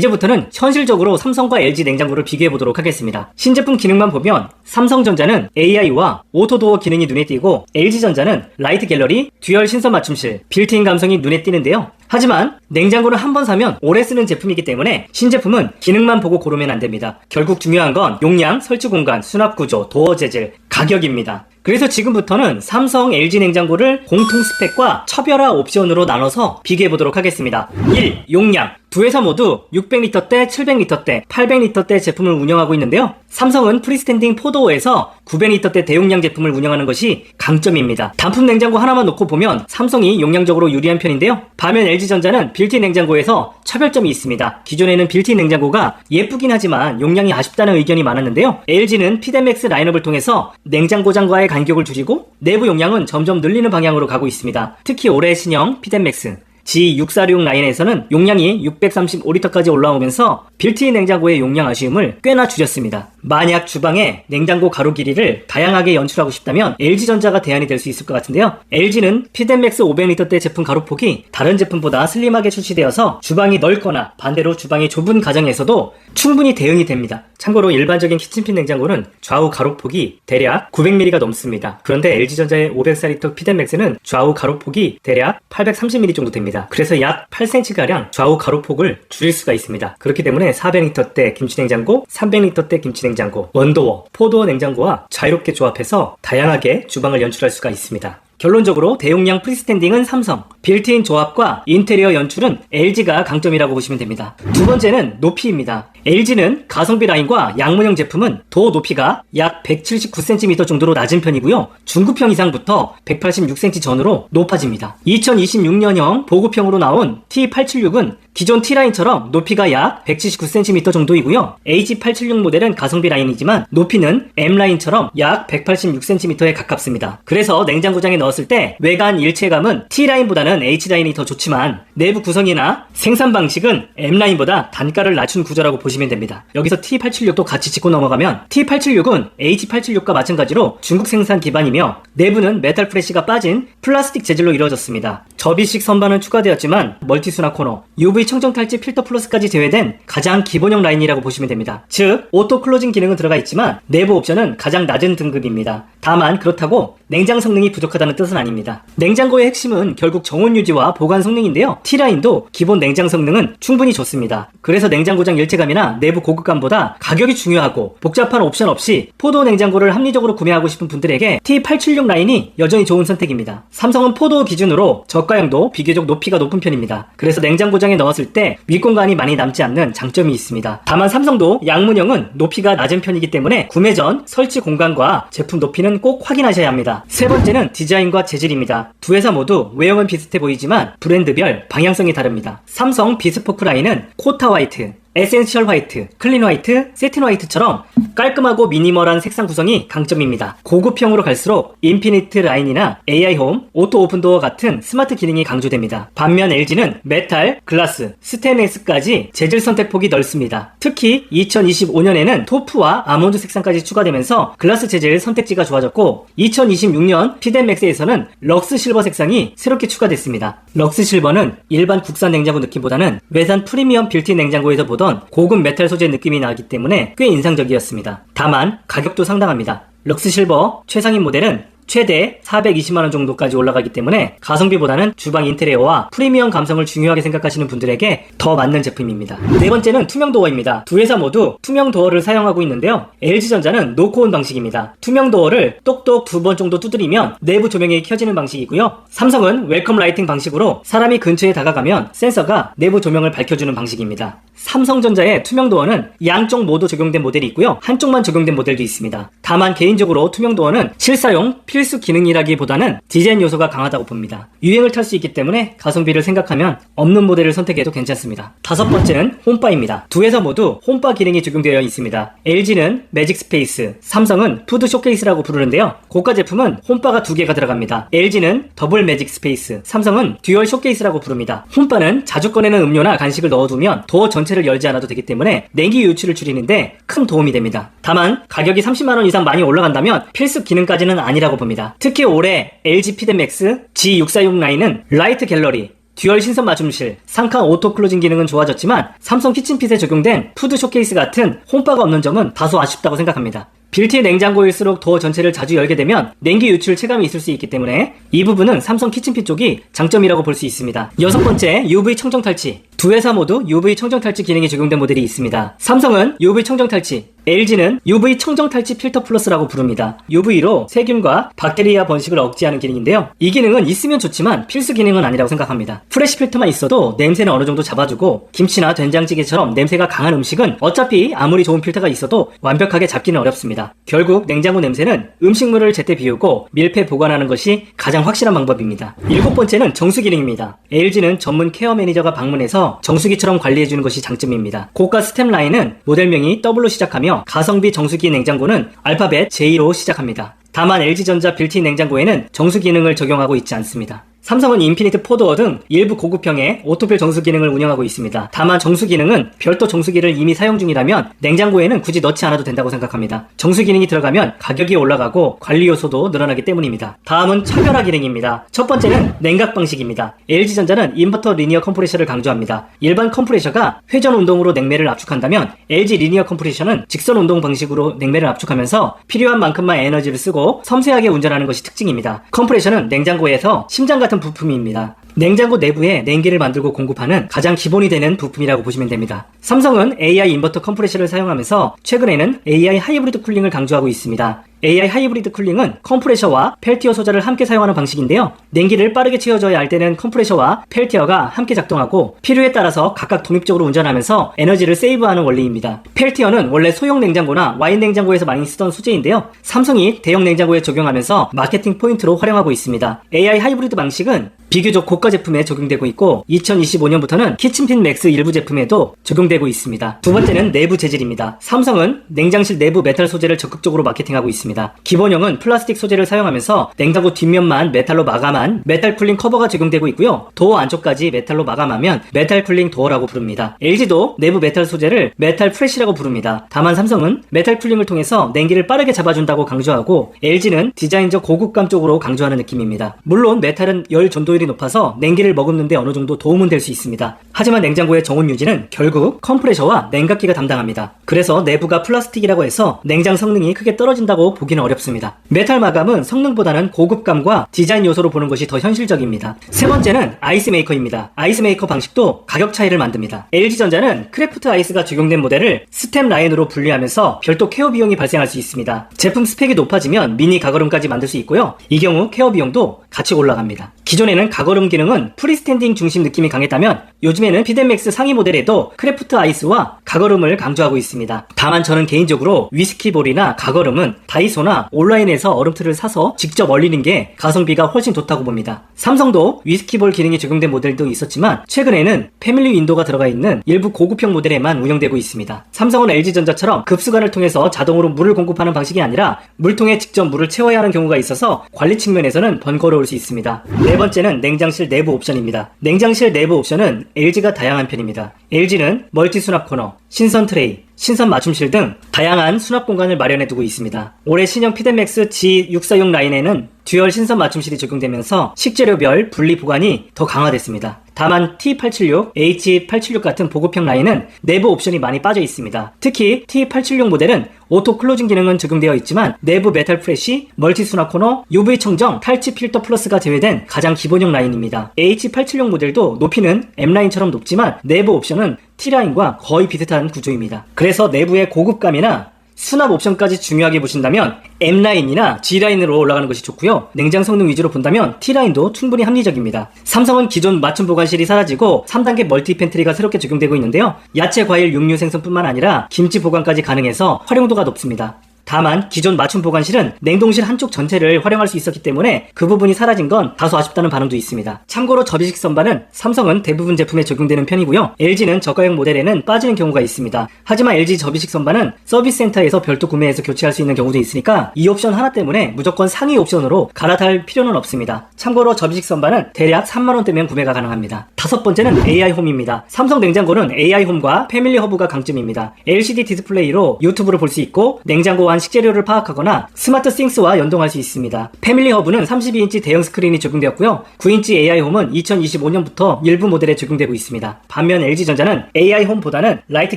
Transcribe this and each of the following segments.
이제부터는 현실적으로 삼성과 LG 냉장고를 비교해 보도록 하겠습니다. 신제품 기능만 보면 삼성전자는 AI와 오토도어 기능이 눈에 띄고 LG전자는 라이트 갤러리, 듀얼 신선 맞춤실, 빌트인 감성이 눈에 띄는데요. 하지만 냉장고를 한 번 사면 오래 쓰는 제품이기 때문에 신제품은 기능만 보고 고르면 안됩니다. 결국 중요한 건 용량, 설치 공간, 수납 구조, 도어 재질, 가격입니다. 그래서 지금부터는 삼성, LG 냉장고를 공통 스펙과 차별화 옵션으로 나눠서 비교해 보도록 하겠습니다. 1. 용량. 두 회사 모두 600리터대, 700리터대, 800리터대 제품을 운영하고 있는데요. 삼성은 프리스탠딩 4도어에서 900리터대 대용량 제품을 운영하는 것이 강점입니다. 단품 냉장고 하나만 놓고 보면 삼성이 용량적으로 유리한 편인데요. 반면 LG전자는 빌트인 냉장고에서 차별점이 있습니다. 기존에는 빌트인 냉장고가 예쁘긴 하지만 용량이 아쉽다는 의견이 많았는데요. LG는 피덴맥스 라인업을 통해서 냉장고장과의 간격을 줄이고 내부 용량은 점점 늘리는 방향으로 가고 있습니다. 특히 올해 신형 피덴맥스 G646 라인에서는 용량이 635리터까지 올라오면서 빌트인 냉장고의 용량 아쉬움을 꽤나 줄였습니다. 만약 주방에 냉장고 가로 길이를 다양하게 연출하고 싶다면 LG전자가 대안이 될 수 있을 것 같은데요. LG는 피덴맥스 500리터대 제품 가로폭이 다른 제품보다 슬림하게 출시되어서 주방이 넓거나 반대로 주방이 좁은 가정에서도 충분히 대응이 됩니다. 참고로 일반적인 키친핀 냉장고는 좌우 가로폭이 대략 900mm가 넘습니다. 그런데 LG전자의 504리터 피덴맥스는 좌우 가로폭이 대략 830mm 정도 됩니다. 그래서 약 8cm가량 좌우 가로폭을 줄일 수가 있습니다. 그렇기 때문에 400리터대 김치냉장고, 300리터대 김치냉장고, 원도어, 4도어 냉장고와 자유롭게 조합해서 다양하게 주방을 연출할 수가 있습니다. 결론적으로 대용량 프리스탠딩은 삼성, 빌트인 조합과 인테리어 연출은 LG가 강점이라고 보시면 됩니다. 두 번째는 높이입니다. LG는 가성비 라인과 양문형 제품은 도 높이가 약 179cm 정도로 낮은 편이고요. 중급형 이상부터 186cm 전후로 높아집니다. 2026년형 보급형으로 나온 T876은 기존 T라인처럼 높이가 약 179cm 정도이고요. H876 모델은 가성비 라인이지만 높이는 M라인처럼 약 186cm에 가깝습니다. 그래서 냉장고장에 넣었을 때 외관 일체감은 T라인보다는 H라인이 더 좋지만 내부 구성이나 생산 방식은 M라인보다 단가를 낮춘 구조라고 보시면 됩니다. 여기서 T876도 같이 짚고 넘어가면 T876은 H876과 마찬가지로 중국 생산 기반이며 내부는 메탈 프레쉬가 빠진 플라스틱 재질로 이루어졌습니다. 접이식 선반은 추가되었지만 멀티수납 코너, UV 청정 탈지 필터 플러스까지 제외된 가장 기본형 라인이라고 보시면 됩니다. 즉 오토 클로징 기능은 들어가 있지만 내부 옵션은 가장 낮은 등급입니다. 다만 그렇다고 냉장 성능이 부족하다는 뜻은 아닙니다. 냉장고의 핵심은 결국 정온 유지와 보관 성능인데요. T라인도 기본 냉장 성능은 충분히 좋습니다. 그래서 냉장고장 일체감이나 내부 고급감보다 가격이 중요하고 복잡한 옵션 없이 4도어 냉장고를 합리적으로 구매하고 싶은 분들에게 T876 라인이 여전히 좋은 선택입니다. 삼성은 4도어 기준으로 저가형도 비교적 높이가 높은 편입니다. 그래서 냉장고장에 넣었을 때 윗공간이 많이 남지 않는 장점이 있습니다. 다만 삼성도 양문형은 높이가 낮은 편이기 때문에 구매 전 설치 공간과 제품 높이는 꼭 확인하셔야 합니다. 세 번째는 디자인과 재질입니다. 두 회사 모두 외형은 비슷해 보이지만 브랜드별 방향성이 다릅니다. 삼성 비스포크 라인은 코타 화이트, 에센셜 화이트, 클린 화이트, 세틴 화이트처럼 깔끔하고 미니멀한 색상 구성이 강점입니다. 고급형으로 갈수록 인피니트 라인이나 AI 홈, 오토 오픈도어 같은 스마트 기능이 강조됩니다. 반면 LG는 메탈, 글라스, 스테인리스까지 재질 선택폭이 넓습니다. 특히 2025년에는 토프와 아몬드 색상까지 추가되면서 글라스 재질 선택지가 좋아졌고 2026년 피덴맥스에서는 럭스 실버 색상이 새롭게 추가됐습니다. 럭스 실버는 일반 국산 냉장고 느낌보다는 외산 프리미엄 빌트인 냉장고에서 보던 고급 메탈 소재 느낌이 나기 때문에 꽤 인상적이었습니다. 다만 가격도 상당합니다. 럭스 실버 최상위 모델은 최대 420만원 정도까지 올라가기 때문에 가성비보다는 주방 인테리어와 프리미엄 감성을 중요하게 생각하시는 분들에게 더 맞는 제품입니다. 네 번째는 투명 도어입니다. 두 회사 모두 투명 도어를 사용하고 있는데요. LG전자는 노크온 방식입니다. 투명 도어를 똑똑 2번 정도 두드리면 내부 조명이 켜지는 방식이고요. 삼성은 웰컴 라이팅 방식으로 사람이 근처에 다가가면 센서가 내부 조명을 밝혀주는 방식입니다. 삼성전자의 투명 도어는 양쪽 모두 적용된 모델이 있고요. 한쪽만 적용된 모델도 있습니다. 다만 개인적으로 투명 도어는 실사용 필수 기능이라기보다는 디자인 요소가 강하다고 봅니다. 유행을 탈 수 있기 때문에 가성비를 생각하면 없는 모델을 선택해도 괜찮습니다. 다섯 번째는 홈바입니다. 두 회사 모두 홈바 기능이 적용되어 있습니다. LG는 매직 스페이스, 삼성은 푸드 쇼케이스라고 부르는데요. 고가 제품은 홈바가 2개가 들어갑니다. LG는 더블 매직 스페이스, 삼성은 듀얼 쇼케이스라고 부릅니다. 홈바는 자주 꺼내는 음료나 간식을 넣어두면 도어 전체를 열지 않아도 되기 때문에 냉기 유출을 줄이는데 큰 도움이 됩니다. 다만 가격이 30만원 이상 많이 올라간다면 필수 기능까지는 아니라고 봅니다. 특히 올해 LG 피덴맥스 G646 라인은 라이트 갤러리, 듀얼 신선 맞춤실, 상칸 오토 클로징 기능은 좋아졌지만 삼성 키친핏에 적용된 푸드 쇼케이스 같은 홈바가 없는 점은 다소 아쉽다고 생각합니다. 빌트인 냉장고일수록 도어 전체를 자주 열게 되면 냉기 유출 체감이 있을 수 있기 때문에 이 부분은 삼성 키친핏 쪽이 장점이라고 볼 수 있습니다. 여섯 번째, UV 청정 탈취. 두 회사 모두 UV 청정 탈취 기능이 적용된 모델이 있습니다. 삼성은 UV 청정 탈취, LG는 UV 청정 탈취 필터 플러스라고 부릅니다. UV로 세균과 박테리아 번식을 억제하는 기능인데요. 이 기능은 있으면 좋지만 필수 기능은 아니라고 생각합니다. 프레시 필터만 있어도 냄새는 어느 정도 잡아주고 김치나 된장찌개처럼 냄새가 강한 음식은 어차피 아무리 좋은 필터가 있어도 완벽하게 잡기는 어렵습니다. 결국 냉장고 냄새는 음식물을 제때 비우고 밀폐 보관하는 것이 가장 확실한 방법입니다. 일곱 번째는 정수 기능입니다. LG는 전문 케어 매니저가 방문해서 정수기처럼 관리해주는 것이 장점입니다. 고가 스텝 라인은 모델명이 W로 시작하며 가성비 정수기 냉장고는 알파벳 J로 시작합니다. 다만 LG전자 빌트인 냉장고에는 정수 기능을 적용하고 있지 않습니다. 삼성은 인피니트 4도어 등 일부 고급형의 오토필 정수 기능을 운영하고 있습니다. 다만 정수 기능은 별도 정수기를 이미 사용 중이라면 냉장고에는 굳이 넣지 않아도 된다고 생각합니다. 정수 기능이 들어가면 가격이 올라가고 관리 요소도 늘어나기 때문입니다. 다음은 차별화 기능입니다. 첫 번째는 냉각 방식입니다. LG전자는 인버터 리니어 컴프레셔를 강조합니다. 일반 컴프레셔가 회전 운동으로 냉매를 압축한다면 LG 리니어 컴프레셔는 직선 운동 방식으로 냉매를 압축하면서 필요한 만큼만 에너지를 쓰고 섬세하게 운전하는 것이 특징입니다. 컴프레셔는 냉장고에서 심장 같은 부품입니다. 냉장고 내부에 냉기를 만들고 공급하는 가장 기본이 되는 부품이라고 보시면 됩니다. 삼성은 AI 인버터 컴프레셔를 사용하면서 최근에는 AI 하이브리드 쿨링을 강조하고 있습니다. AI 하이브리드 쿨링은 컴프레셔와 펠티어 소자를 함께 사용하는 방식인데요. 냉기를 빠르게 채워줘야 할 때는 컴프레셔와 펠티어가 함께 작동하고 필요에 따라서 각각 독립적으로 운전하면서 에너지를 세이브하는 원리입니다. 펠티어는 원래 소형 냉장고나 와인 냉장고에서 많이 쓰던 소재인데요. 삼성이 대형 냉장고에 적용하면서 마케팅 포인트로 활용하고 있습니다. AI 하이브리드 방식은 비교적 고가 제품에 적용되고 있고 2025년부터는 키친핏 맥스 일부 제품에도 적용되고 있습니다. 두 번째는 내부 재질입니다. 삼성은 냉장실 내부 메탈 소재를 적극적으로 마케팅하고 있습니다. 기본형은 플라스틱 소재를 사용하면서 냉장고 뒷면만 메탈로 마감한 메탈 쿨링 커버가 적용되고 있고요. 도어 안쪽까지 메탈로 마감하면 메탈 쿨링 도어라고 부릅니다. LG도 내부 메탈 소재를 메탈 프레시라고 부릅니다. 다만 삼성은 메탈 쿨링을 통해서 냉기를 빠르게 잡아준다고 강조하고 LG는 디자인적 고급감 쪽으로 강조하는 느낌입니다. 물론 메탈은 열 전도율이 높아서 냉기를 머금는데 어느 정도 도움은 될 수 있습니다. 하지만 냉장고의 정온 유지는 결국 컴프레셔와 냉각기가 담당합니다. 그래서 내부가 플라스틱이라고 해서 냉장 성능이 크게 떨어진다고 보기는 어렵습니다. 메탈 마감은 성능보다는 고급감과 디자인 요소로 보는 것이 더 현실적입니다. 세 번째는 아이스 메이커입니다. 아이스 메이커 방식도 가격 차이를 만듭니다. LG전자는 크래프트 아이스가 적용된 모델을 스텝 라인으로 분리하면서 별도 케어 비용이 발생할 수 있습니다. 제품 스펙이 높아지면 미니 가거름까지 만들 수 있고요. 이 경우 케어 비용도 같이 올라갑니다. 기존에는 가거름 기능은 프리스탠딩 중심 느낌이 강했다면 요즘에는 피덴맥스 상위 모델에도 크래프트 아이스와 가거름을 강조하고 있습니다. 다만 저는 개인적으로 위스키볼이나 가거름은 다이소나 온라인에서 얼음틀을 사서 직접 얼리는 게 가성비가 훨씬 좋다고 봅니다. 삼성도 위스키볼 기능이 적용된 모델도 있었지만 최근에는 패밀리 윈도가 들어가 있는 일부 고급형 모델에만 운영되고 있습니다. 삼성은 LG전자처럼 급수관을 통해서 자동으로 물을 공급하는 방식이 아니라 물통에 직접 물을 채워야 하는 경우가 있어서 관리 측면에서는 번거로울 수 있습니다. 네 번째는 냉장실 내부 옵션입니다. 냉장실 내부 옵션은 LG가 다양한 편입니다. LG는 멀티 수납 코너, 신선 트레이, 신선 맞춤실 등 다양한 수납 공간을 마련해 두고 있습니다. 올해 신형 피덴맥스 G646 라인에는 듀얼 신선 맞춤실이 적용되면서 식재료별 분리 보관이 더 강화됐습니다. 다만 T876, H876 같은 보급형 라인은 내부 옵션이 많이 빠져 있습니다. 특히 T876 모델은 오토 클로징 기능은 적용되어 있지만 내부 메탈 프레시, 멀티 수납 코너, UV 청정, 탈취 필터 플러스가 제외된 가장 기본형 라인입니다. H876 모델도 높이는 M라인처럼 높지만 내부 옵션은 T라인과 거의 비슷한 구조입니다. 그래서 내부의 고급감이나 수납 옵션까지 중요하게 보신다면 M라인이나 G라인으로 올라가는 것이 좋고요. 냉장 성능 위주로 본다면 T라인도 충분히 합리적입니다. 삼성은 기존 맞춤 보관실이 사라지고 3단계 멀티 팬트리가 새롭게 적용되고 있는데요. 야채, 과일, 육류 생성뿐만 아니라 김치 보관까지 가능해서 활용도가 높습니다. 다만 기존 맞춤 보관실은 냉동실 한쪽 전체를 활용할 수 있었기 때문에 그 부분이 사라진 건 다소 아쉽다는 반응도 있습니다. 참고로 접이식 선반은 삼성은 대부분 제품에 적용되는 편이고요. LG는 저가형 모델에는 빠지는 경우가 있습니다. 하지만 LG 접이식 선반은 서비스 센터에서 별도 구매해서 교체할 수 있는 경우도 있으니까 이 옵션 하나 때문에 무조건 상위 옵션으로 갈아탈 필요는 없습니다. 참고로 접이식 선반은 대략 3만원대면 구매가 가능합니다. 다섯 번째는 AI홈입니다. 삼성 냉장고는 AI홈과 패밀리 허브가 강점입니다. LCD 디스플레이로 유튜브를 볼 수 있고 냉장고와 보안 식재료를 파악하거나 스마트 싱스와 연동할 수 있습니다. 패밀리 허브는 32인치 대형 스크린이 적용되었고요. 9인치 AI 홈은 2025년부터 일부 모델에 적용되고 있습니다. 반면 LG전자는 AI 홈보다는 라이트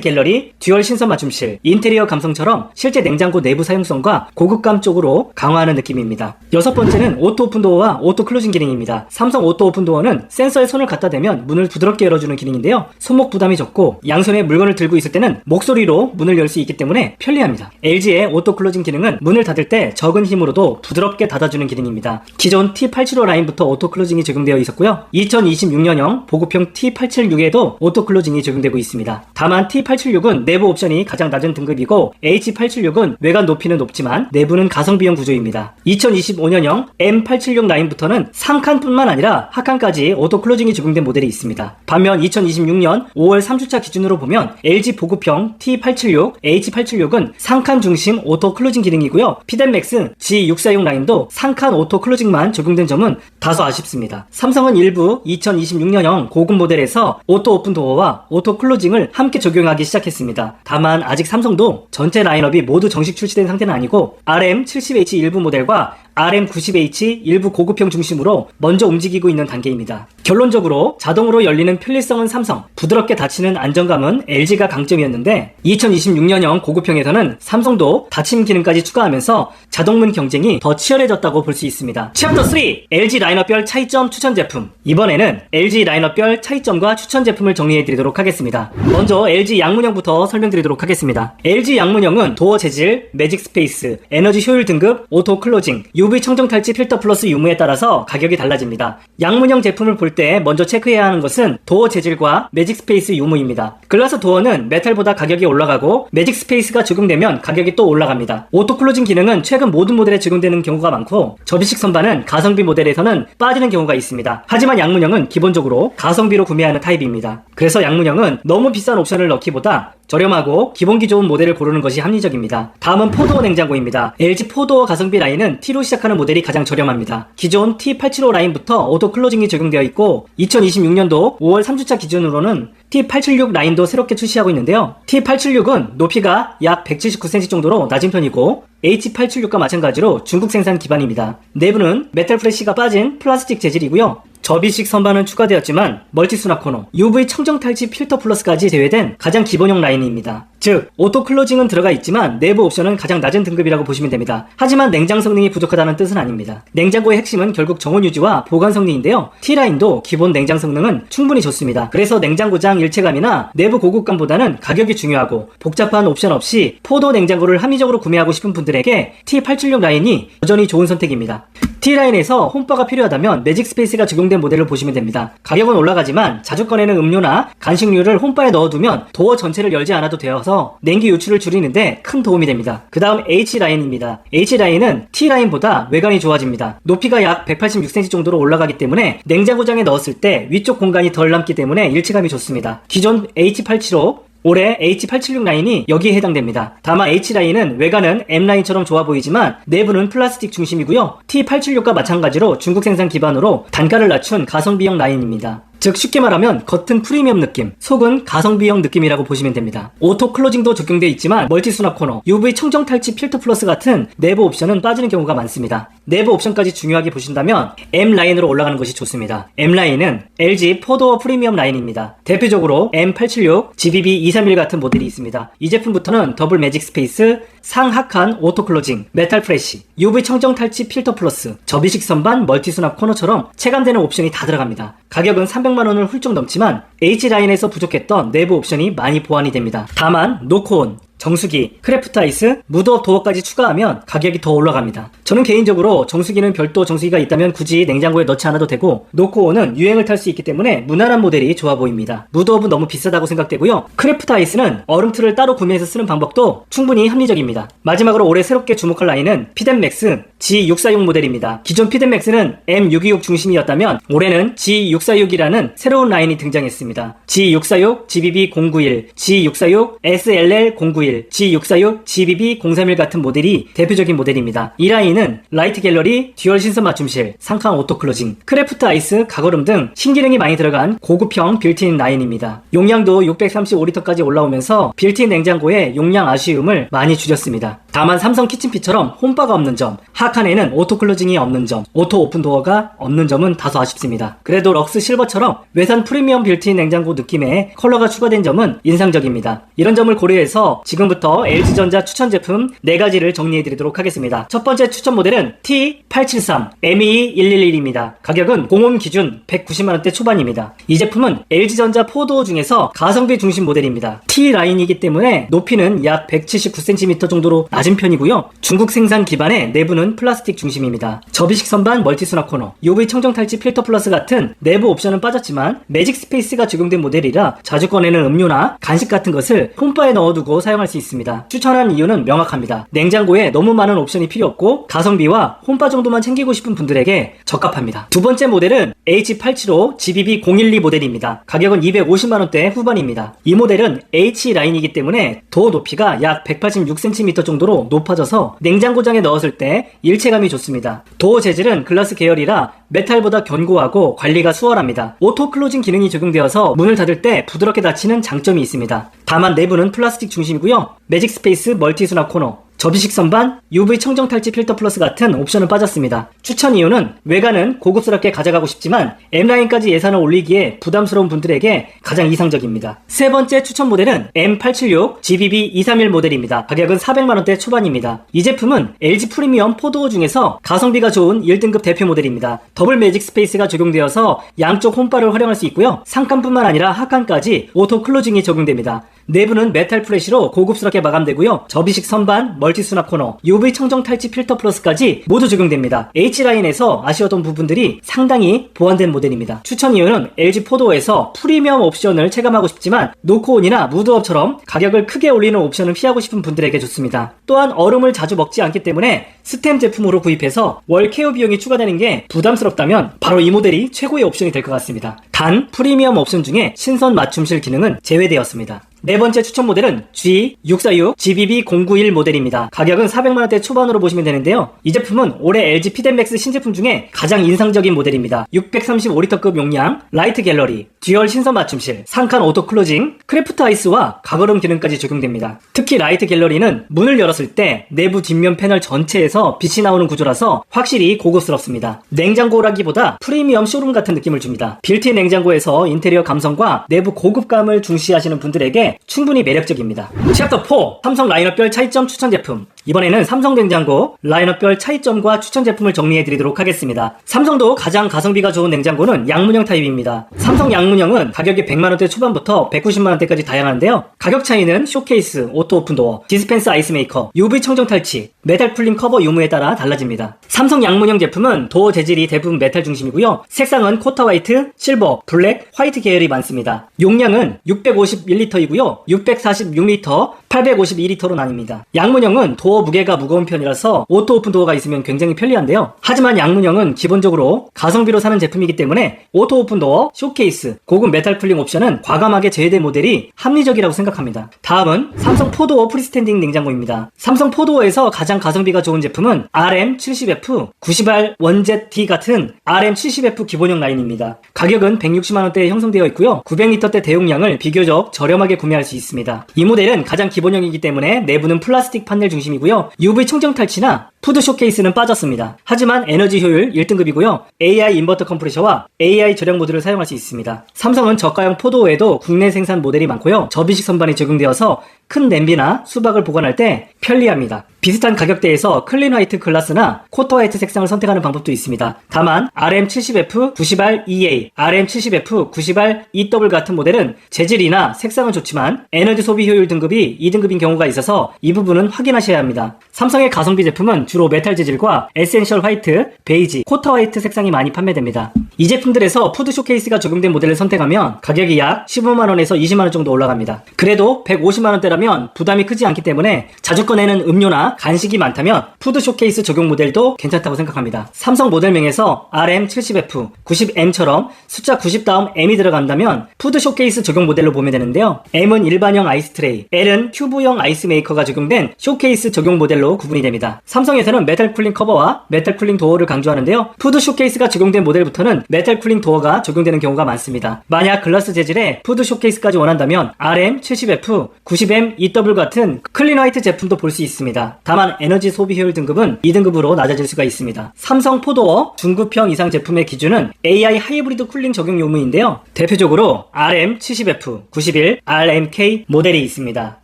갤러리, 듀얼 신선 맞춤실, 인테리어 감성처럼 실제 냉장고 내부 사용성과 고급감 쪽으로 강화하는 느낌입니다. 여섯 번째는 오토 오픈도어와 오토 클로징 기능입니다. 삼성 오토 오픈도어는 센서에 손을 갖다 대면 문을 부드럽게 열어주는 기능인데요. 손목 부담이 적고 양손에 물건을 들고 있을 때는 목소리로 문을 열 수 있기 때문에 편리합니다. LG의 오토 클로징 기능은 문을 닫을 때 적은 힘으로도 부드럽게 닫아주는 기능입니다. 기존 T875 라인부터 오토 클로징이 적용되어 있었고요. 2026년형 보급형 T876에도 오토 클로징이 적용되고 있습니다. 다만 T876은 내부 옵션이 가장 낮은 등급이고 H876은 외관 높이는 높지만 내부는 가성비형 구조입니다. 2025년형 M876 라인부터는 상칸뿐만 아니라 하칸까지 오토 클로징이 적용된 모델이 있습니다. 반면 2026년 5월 3주차 기준으로 보면 LG 보급형 T876, H876은 상칸 중심 오토 클로징 기능이고요. 피덴맥스 G646 라인도 상칸 오토 클로징만 적용된 점은 다소 아쉽습니다. 삼성은 일부 2026년형 고급 모델에서 오토 오픈 도어와 오토 클로징을 함께 적용하기 시작했습니다. 다만 아직 삼성도 전체 라인업이 모두 정식 출시된 상태는 아니고 RM70H 일부 모델과 RM90H 일부 고급형 중심으로 먼저 움직이고 있는 단계입니다. 결론적으로 자동으로 열리는 편리성은 삼성, 부드럽게 닫히는 안정감은 LG가 강점이었는데 2026년형 고급형에서는 삼성도 닫힘 기능까지 추가하면서 자동문 경쟁이 더 치열해졌다고 볼 수 있습니다. 챕터 3! LG 라인업별 차이점 추천 제품. 이번에는 LG 라인업별 차이점과 추천 제품을 정리해드리도록 하겠습니다. 먼저 LG 양문형부터 설명드리도록 하겠습니다. LG 양문형은 도어 재질, 매직 스페이스, 에너지 효율 등급, 오토 클로징, UV 청정 탈취 필터 플러스 유무에 따라서 가격이 달라집니다. 양문형 제품을 볼 때 먼저 체크해야 하는 것은 도어 재질과 매직 스페이스 유무입니다. 글라스 도어는 메탈보다 가격이 올라가고 매직 스페이스가 적용되면 가격이 또 올라갑니다. 오토 클로징 기능은 최근 모든 모델에 적용되는 경우가 많고 접이식 선반은 가성비 모델에서는 빠지는 경우가 있습니다. 하지만 양문형은 기본적으로 가성비로 구매하는 타입입니다. 그래서 양문형은 너무 비싼 옵션을 넣기보다 저렴하고 기본기 좋은 모델을 고르는 것이 합리적입니다. 다음은 포도어 냉장고입니다. LG 포도어 가성비 라인은 T로 시작하는 모델이 가장 저렴합니다. 기존 T875 라인부터 오토 클로징이 적용되어 있고 2026년도 5월 3주차 기준으로는 T876 라인도 새롭게 출시하고 있는데요. T876은 높이가 약 179cm 정도로 낮은 편이고 H876과 마찬가지로 중국 생산 기반입니다. 내부는 메탈 프레쉬가 빠진 플라스틱 재질이고요. 접이식 선반은 추가되었지만 멀티 수납 코너, UV 청정 탈취 필터 플러스까지 제외된 가장 기본형 라인입니다. 즉, 오토 클로징은 들어가 있지만 내부 옵션은 가장 낮은 등급이라고 보시면 됩니다. 하지만 냉장 성능이 부족하다는 뜻은 아닙니다. 냉장고의 핵심은 결국 정원 유지와 보관 성능인데요. T라인도 기본 냉장 성능은 충분히 좋습니다. 그래서 냉장고장 일체감이나 내부 고급감보다는 가격이 중요하고 복잡한 옵션 없이 포도 냉장고를 합리적으로 구매하고 싶은 분들에게 T876 라인이 여전히 좋은 선택입니다. T라인에서 홈바가 필요하다면 매직 스페이스가 적용된 모델을 보시면 됩니다. 가격은 올라가지만 자주 꺼내는 음료나 간식류를 홈바에 넣어두면 도어 전체를 열지 않아도 되어서 냉기 유출을 줄이는데 큰 도움이 됩니다. 그 다음 H라인입니다. H라인은 T라인보다 외관이 좋아집니다. 높이가 약 186cm 정도로 올라가기 때문에 냉장고장에 넣었을 때 위쪽 공간이 덜 남기 때문에 일체감이 좋습니다. 기존 H875 올해 H876 라인이 여기에 해당됩니다. 다만 H라인은 외관은 M라인처럼 좋아 보이지만 내부는 플라스틱 중심이고요. T876과 마찬가지로 중국 생산 기반으로 단가를 낮춘 가성비형 라인입니다. 즉 쉽게 말하면 겉은 프리미엄 느낌, 속은 가성비형 느낌이라고 보시면 됩니다. 오토 클로징도 적용되어 있지만 멀티 수납 코너, UV 청정 탈취 필터 플러스 같은 내부 옵션은 빠지는 경우가 많습니다. 내부 옵션까지 중요하게 보신다면 M라인으로 올라가는 것이 좋습니다. M라인은 LG 포도어 프리미엄 라인입니다. 대표적으로 M876, GBB231 같은 모델이 있습니다. 이 제품부터는 더블 매직 스페이스, 상하칸 오토 클로징, 메탈 프레쉬, UV 청정 탈취 필터 플러스, 접이식 선반, 멀티 수납 코너처럼 체감되는 옵션이 다 들어갑니다. 가격은 300만원을 훌쩍 넘지만 H라인에서 부족했던 내부 옵션이 많이 보완이 됩니다. 다만 노크온, 정수기, 크래프트 아이스, 무드업 도어까지 추가하면 가격이 더 올라갑니다. 저는 개인적으로 정수기는 별도 정수기가 있다면 굳이 냉장고에 넣지 않아도 되고 노크온은 유행을 탈 수 있기 때문에 무난한 모델이 좋아 보입니다. 무드업은 너무 비싸다고 생각되고요. 크래프트 아이스는 얼음틀을 따로 구매해서 쓰는 방법도 충분히 합리적입니다. 마지막으로 올해 새롭게 주목할 라인은 피덴맥스 G646 모델입니다. 기존 피덴맥스는 M626 중심이었다면 올해는 G646이라는 새로운 라인이 등장했습니다. G646, GBB091, G646, SLL091 G991, G646, GBB031 같은 모델이 대표적인 모델입니다. 이 라인은 라이트 갤러리, 듀얼 신선 맞춤실, 상칸 오토 클로징, 크래프트 아이스, 가거름 등 신기능이 많이 들어간 고급형 빌트인 라인입니다. 용량도 635L까지 올라오면서 빌트인 냉장고의 용량 아쉬움을 많이 줄였습니다. 다만 삼성 키친피처럼 홈바가 없는 점, 하칸에는 오토 클로징이 없는 점, 오토 오픈 도어가 없는 점은 다소 아쉽습니다. 그래도 럭스 실버처럼 외산 프리미엄 빌트인 냉장고 느낌의 컬러가 추가된 점은 인상적입니다. 이런 점을 고려해서 지금부터 LG전자 추천 제품 4가지를 정리해드리도록 하겠습니다. 첫 번째 추천 모델은 T873 MEE111입니다. 가격은 공홈 기준 190만원대 초반입니다. 이 제품은 LG전자 4도어 중에서 가성비 중심 모델입니다. T라인이기 때문에 높이는 약 179cm 정도로 낮은 편이고요. 중국 생산 기반의 내부는 플라스틱 중심입니다. 접이식 선반 멀티 수납 코너, UV 청정 탈취 필터 플러스 같은 내부 옵션은 빠졌지만 매직 스페이스가 적용된 모델이라 자주 꺼내는 음료나 간식 같은 것을 홈바에 넣어두고 사용할 수 있습니다. 추천한 이유는 명확합니다. 냉장고에 너무 많은 옵션이 필요 없고 가성비와 홈바 정도만 챙기고 싶은 분들에게 적합합니다. 두 번째 모델은 H875 GBB012 모델입니다. 가격은 250만원대 후반입니다. 이 모델은 H라인이기 때문에 도어 높이가 약 186cm 정도로 높아져서 냉장고장에 넣었을 때 일체감이 좋습니다. 도어 재질은 글라스 계열이라 메탈보다 견고하고 관리가 수월합니다. 오토 클로징 기능이 적용되어서 문을 닫을 때 부드럽게 닫히는 장점이 있습니다. 다만 내부는 플라스틱 중심이고요. 매직 스페이스 멀티 수납 코너, 접이식 선반, UV 청정 탈취 필터 플러스 같은 옵션은 빠졌습니다. 추천 이유는 외관은 고급스럽게 가져가고 싶지만 M라인까지 예산을 올리기에 부담스러운 분들에게 가장 이상적입니다. 세 번째 추천 모델은 M876 GBB231 모델입니다. 가격은 400만원대 초반입니다. 이 제품은 LG 프리미엄 4도어 중에서 가성비가 좋은 1등급 대표 모델입니다. 더블 매직 스페이스가 적용되어서 양쪽 홈바를 활용할 수 있고요. 상칸뿐만 아니라 하칸까지 오토 클로징이 적용됩니다. 내부는 메탈 플래시로 고급스럽게 마감되고요. 접이식 선반, 멀티 수납 코너, UV 청정 탈취 필터 플러스까지 모두 적용됩니다. H라인에서 아쉬웠던 부분들이 상당히 보완된 모델입니다. 추천 이유는 LG 포도에서 프리미엄 옵션을 체감하고 싶지만 노코온이나 무드업처럼 가격을 크게 올리는 옵션을 피하고 싶은 분들에게 좋습니다. 또한 얼음을 자주 먹지 않기 때문에 스템 제품으로 구입해서 월 케어 비용이 추가되는 게 부담스럽다면 바로 이 모델이 최고의 옵션이 될 것 같습니다. 단 프리미엄 옵션 중에 신선 맞춤실 기능은 제외되었습니다. 네 번째 추천 모델은 G646 GBB091 모델입니다. 가격은 400만원대 초반으로 보시면 되는데요. 이 제품은 올해 LG 피덴맥스 신제품 중에 가장 인상적인 모델입니다. 635L급 용량, 라이트 갤러리, 듀얼 신선 맞춤실, 상칸 오토 클로징, 크래프트 아이스와 가거름 기능까지 적용됩니다. 특히 라이트 갤러리는 문을 열었을 때 내부 뒷면 패널 전체에서 빛이 나오는 구조라서 확실히 고급스럽습니다. 냉장고라기보다 프리미엄 쇼룸 같은 느낌을 줍니다. 빌트인 냉장고에서 인테리어 감성과 내부 고급감을 중시하시는 분들에게 충분히 매력적입니다. 챕터 4 삼성 라인업별 차이점 추천 제품. 이번에는 삼성 냉장고 라인업별 차이점과 추천 제품을 정리해드리도록 하겠습니다. 삼성도 가장 가성비가 좋은 냉장고는 양문형 타입입니다. 삼성 양문형은 가격이 100만원대 초반부터 190만원대까지 다양한데요. 가격 차이는 쇼케이스, 오토 오픈도어, 디스펜스 아이스메이커, UV 청정 탈취, 메탈 풀림 커버 유무에 따라 달라집니다. 삼성 양문형 제품은 도어 재질이 대부분 메탈 중심이고요. 색상은 코타 화이트, 실버, 블랙, 화이트 계열이 많습니다. 용량은 651L이고요. 646L, 852L로 나뉩니다. 양문형은 도어 무게가 무거운 편이라서 오토 오픈 도어가 있으면 굉장히 편리한데요. 하지만 양문형은 기본적으로 가성비로 사는 제품이기 때문에 오토 오픈 도어, 쇼케이스, 고급 메탈 풀링 옵션은 과감하게 제외된 모델이 합리적이라고 생각합니다. 다음은 삼성 4도어 프리스탠딩 냉장고입니다. 삼성 4도어에서 가장 가성비가 좋은 제품은 RM70F, 90R 원젯 D 같은 RM70F 기본형 라인입니다. 가격은 160만원대에 형성되어 있고요. 900L대 대용량을 비교적 저렴하게 구매할 수 있습니다. 이 모델은 가장 기본형이기 때문에 내부는 플라스틱 판넬 중심이고요. UV 청정 탈취나 푸드 쇼케이스는 빠졌습니다. 하지만 에너지 효율 1등급이고요. AI 인버터 컴프레셔와 AI 절약 모드를 사용할 수 있습니다. 삼성은 저가형 4도어에도 국내 생산 모델이 많고요. 접이식 선반이 적용되어서 큰 냄비나 수박을 보관할 때 편리합니다. 비슷한 가격대에서 클린 화이트 글라스나 코터 화이트 색상을 선택하는 방법도 있습니다. 다만 RM70F, 90R EA, RM70F, 90R EW 같은 모델은 재질이나 색상은 좋지만 에너지 소비 효율 등급이 2등급인 경우가 있어서 이 부분은 확인하셔야 합니다. 삼성의 가성비 제품은 주로 메탈 재질과 에센셜 화이트, 베이지, 코터 화이트 색상이 많이 판매됩니다. 이 제품들에서 푸드 쇼케이스가 적용된 모델을 선택하면 가격이 약 15만원에서 20만원 정도 올라갑니다. 그래도 150만원대라면 부담이 크지 않기 때문에 자주 자주꺼내는 음료나 간식이 많다면 푸드 쇼케이스 적용 모델도 괜찮다고 생각합니다. 삼성 모델명에서 RM70F, 90M처럼 숫자 90 다음 M이 들어간다면 푸드 쇼케이스 적용 모델로 보면 되는데요. M은 일반형 아이스 트레이, L은 큐브형 아이스 메이커가 적용된 쇼케이스 적용 모델로 구분이 됩니다. 삼성에서는 메탈 쿨링 커버와 메탈 쿨링 도어를 강조하는데요. 푸드 쇼케이스가 적용된 모델부터는 메탈 쿨링 도어가 적용되는 경우가 많습니다. 만약 글라스 재질의 푸드 쇼케이스까지 원한다면 RM70F, 90M EW 같은 클린 화이트 제품도 볼 수 있습니다. 다만 에너지 소비 효율 등급은 2등급으로 낮아질 수가 있습니다. 삼성 포도어 중급형 이상 제품의 기준은 AI 하이브리드 쿨링 적용 요무인데요. 대표적으로 RM70F, 91, RMK 모델이 있습니다.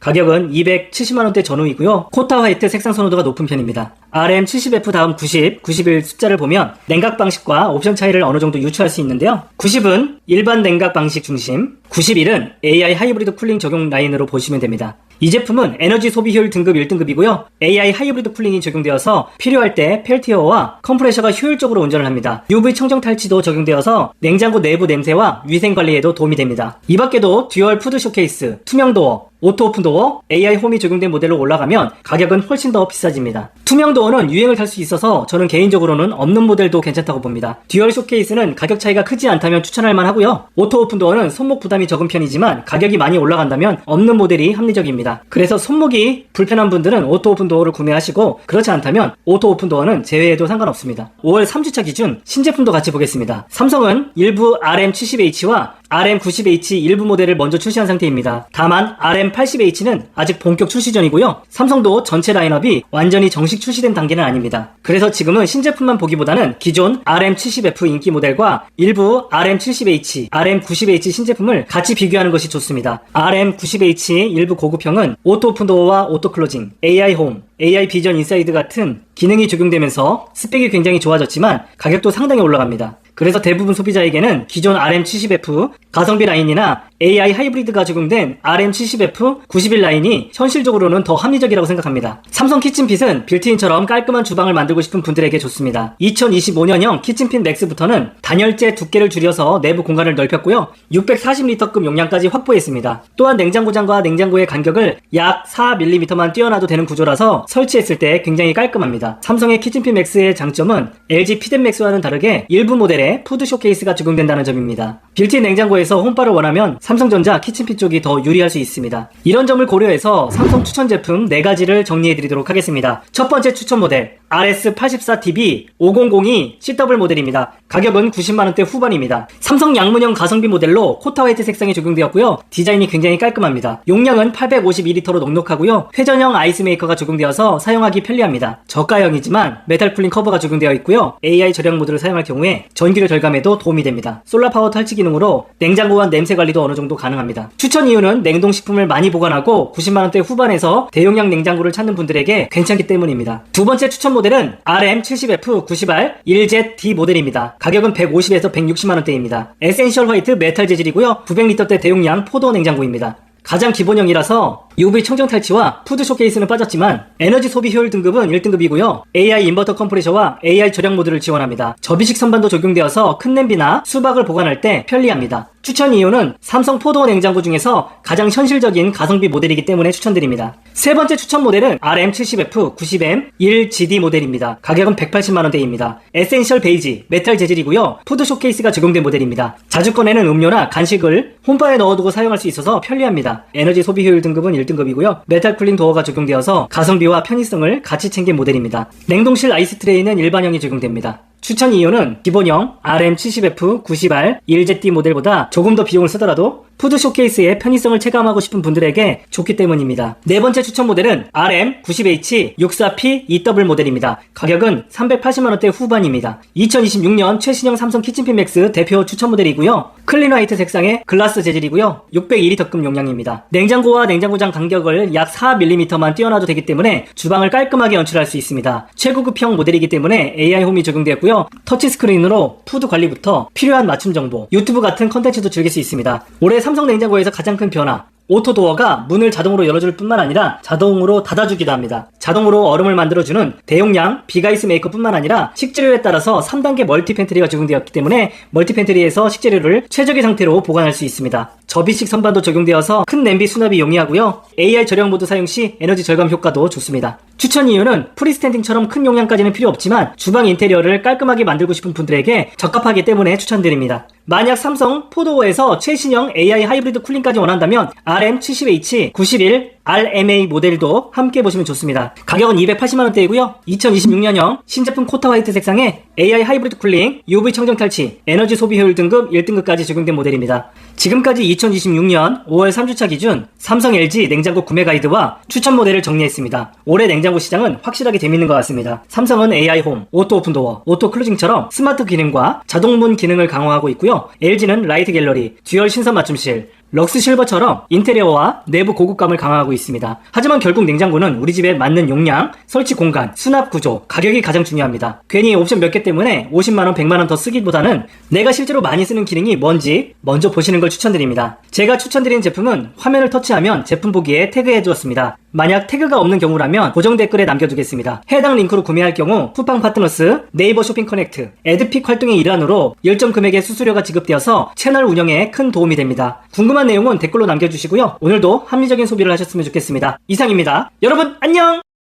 가격은 270만원대 전후이고요. 코타 화이트 색상 선호도가 높은 편입니다. RM70F 다음 90, 91 숫자를 보면 냉각 방식과 옵션 차이를 어느 정도 유추할 수 있는데요. 90은 일반 냉각 방식 중심, 91은 AI 하이브리드 쿨링 적용 라인으로 보시면 됩니다. 이 제품은 에너지 소비 효율 등급 1등급이고요. AI 하이브리드 쿨링이 적용되어서 필요할 때 펠티어와 컴프레셔가 효율적으로 운전을 합니다. UV 청정 탈취도 적용되어서 냉장고 내부 냄새와 위생 관리에도 도움이 됩니다. 이 밖에도 듀얼 푸드 쇼케이스, 투명 도어, 오토 오픈 도어, AI 홈이 적용된 모델로 올라가면 가격은 훨씬 더 비싸집니다. 투명 도어는 유행을 탈 수 있어서 저는 개인적으로는 없는 모델도 괜찮다고 봅니다. 듀얼 쇼케이스는 가격 차이가 크지 않다면 추천할 만하고요. 오토 오픈 도어는 손목 부담이 적은 편이지만 가격이 많이 올라간다면 없는 모델이 합리적입니다. 그래서 손목이 불편한 분들은 오토 오픈 도어를 구매하시고 그렇지 않다면 오토 오픈 도어는 제외해도 상관없습니다. 5월 3주차 기준 신제품도 같이 보겠습니다. 삼성은 일부 RM70H와 RM90H 일부 모델을 먼저 출시한 상태입니다. 다만 RM80H는 아직 본격 출시 전이고요. 삼성도 전체 라인업이 완전히 정식 출시된 단계는 아닙니다. 그래서 지금은 신제품만 보기보다는 기존 RM70F 인기 모델과 일부 RM70H, RM90H 신제품을 같이 비교하는 것이 좋습니다. RM90H 일부 고급형은 오토 오픈도어와 오토 클로징, AI 홈, AI 비전 인사이드 같은 기능이 적용되면서 스펙이 굉장히 좋아졌지만 가격도 상당히 올라갑니다. 그래서 대부분 소비자에게는 기존 RM70F 가성비 라인이나 AI 하이브리드가 적용된 RM70F 91 라인이 현실적으로는 더 합리적이라고 생각합니다. 삼성 키친핏은 빌트인처럼 깔끔한 주방을 만들고 싶은 분들에게 좋습니다. 2025년형 키친핏 맥스부터는 단열재 두께를 줄여서 내부 공간을 넓혔고요. 640리터급 용량까지 확보했습니다. 또한 냉장고장과 냉장고의 간격을 약 4mm만 띄어놔도 되는 구조라서 설치했을 때 굉장히 깔끔합니다. 삼성의 키친핏 맥스의 장점은 LG 피덴 맥스와는 다르게 일부 모델에 푸드 쇼케이스가 적용된다는 점입니다. 빌트인 냉장고에서 홈바를 원하면 삼성전자 키친핏 쪽이 더 유리할 수 있습니다. 이런 점을 고려해서 삼성 추천 제품 4가지를 정리해드리도록 하겠습니다. 첫 번째 추천 모델 RS84TB 5002 CW 모델입니다. 가격은 90만원대 후반입니다. 삼성 양문형 가성비 모델로 코타 화이트 색상이 적용되었고요. 디자인이 굉장히 깔끔합니다. 용량은 852리터로 넉넉하고요. 회전형 아이스메이커가 적용되어서 사용하기 편리합니다. 저가형이지만 메탈 쿨링 커버가 적용되어 있고요. AI 절약 모드를 사용할 경우에 전기료 절감에도 도움이 됩니다. 솔라 파워 탈취 기능으로 냉장고와 냄새 관리도 어느 정도 가능합니다. 추천 이유는 냉동식품을 많이 보관하고 90만원대 후반에서 대용량 냉장고를 찾는 분들에게 괜찮기 때문입니다. 두 번째 추천 모델은 RM70F 90R 1ZD 모델입니다. 가격은 150에서 160만원대입니다. 에센셜 화이트 메탈 재질이고요. 900리터대 대용량 포도 냉장고입니다. 가장 기본형이라서 UV 청정 탈취와 푸드 쇼케이스는 빠졌지만 에너지 소비 효율 등급은 1등급이고요. AI 인버터 컴프레셔와 AI 절약 모드를 지원합니다. 접이식 선반도 적용되어서 큰 냄비나 수박을 보관할 때 편리합니다. 추천 이유는 삼성 포도 냉장고 중에서 가장 현실적인 가성비 모델이기 때문에 추천드립니다. 세 번째 추천 모델은 RM70F 90M 1GD 모델입니다. 가격은 180만원대입니다. 에센셜 베이지, 메탈 재질이고요. 푸드 쇼케이스가 적용된 모델입니다. 자주 꺼내는 음료나 간식을 홈바에 넣어두고 사용할 수 있어서 편리합니다. 에너지 소비 효율 등급은 1등급이고요. 메탈 쿨링 도어가 적용되어서 가성비와 편의성을 같이 챙긴 모델입니다. 냉동실 아이스 트레이는 일반형이 적용됩니다. 추천 이유는 기본형 RM70F 90R 1ZD 모델보다 조금 더 비용을 쓰더라도 푸드 쇼케이스의 편의성을 체감하고 싶은 분들에게 좋기 때문입니다. 네 번째 추천 모델은 RM90H 64P EW 모델입니다. 가격은 380만원대 후반입니다. 2026년 최신형 삼성 키친핏 맥스 대표 추천 모델이고요. 클린 화이트 색상의 글라스 재질이고요. 602리터급 용량입니다. 냉장고와 냉장고장 간격을 약 4mm만 띄어놔도 되기 때문에 주방을 깔끔하게 연출할 수 있습니다. 최고급형 모델이기 때문에 AI 홈이 적용되었고요. 터치스크린으로 푸드 관리부터 필요한 맞춤 정보, 유튜브 같은 컨텐츠도 즐길 수 있습니다. 올해 삼성 냉장고에서 가장 큰 변화, 오토도어가 문을 자동으로 열어줄 뿐만 아니라 자동으로 닫아주기도 합니다. 자동으로 얼음을 만들어주는 대용량 비가이스 메이커 뿐만 아니라 식재료에 따라서 3단계 멀티 팬트리가 적용되었기 때문에 멀티 팬트리에서 식재료를 최적의 상태로 보관할 수 있습니다. 접이식 선반도 적용되어서 큰 냄비 수납이 용이하고요. AI 절약 모드 사용 시 에너지 절감 효과도 좋습니다. 추천 이유는 프리스탠딩처럼 큰 용량까지는 필요 없지만 주방 인테리어를 깔끔하게 만들고 싶은 분들에게 적합하기 때문에 추천드립니다. 만약 삼성 포도어에서 최신형 AI 하이브리드 쿨링까지 원한다면 RM70H 91 RMA 모델도 함께 보시면 좋습니다. 가격은 280만원대이고요. 2026년형 신제품 코타 화이트 색상에 AI 하이브리드 쿨링, UV 청정 탈취, 에너지 소비 효율 등급 1등급까지 적용된 모델입니다. 지금까지 2026년 5월 3주차 기준 삼성 LG 냉장고 구매 가이드와 추천 모델을 정리했습니다. 올해 냉장고 시장은 확실하게 재밌는 것 같습니다. 삼성은 AI 홈, 오토 오픈도어, 오토 클로징처럼 스마트 기능과 자동문 기능을 강화하고 있고요. LG는 라이트 갤러리, 듀얼 신선 맞춤실, 럭스 실버처럼 인테리어와 내부 고급감을 강화하고 있습니다. 하지만 결국 냉장고는 우리 집에 맞는 용량, 설치 공간, 수납 구조, 가격이 가장 중요합니다. 괜히 옵션 몇 개 때문에 50만원, 100만원 더 쓰기보다는 내가 실제로 많이 쓰는 기능이 뭔지 먼저 보시는 걸 추천드립니다. 제가 추천드리는 제품은 화면을 터치하면 제품 보기에 태그해 주었습니다. 만약 태그가 없는 경우라면 고정 댓글에 남겨두겠습니다. 해당 링크로 구매할 경우 쿠팡 파트너스, 네이버 쇼핑 커넥트, 에드픽 활동의 일환으로 일정 금액의 수수료가 지급되어서 채널 운영에 큰 도움이 됩니다. 궁금한 내용은 댓글로 남겨주시고요. 오늘도 합리적인 소비를 하셨으면 좋겠습니다. 이상입니다. 여러분 안녕!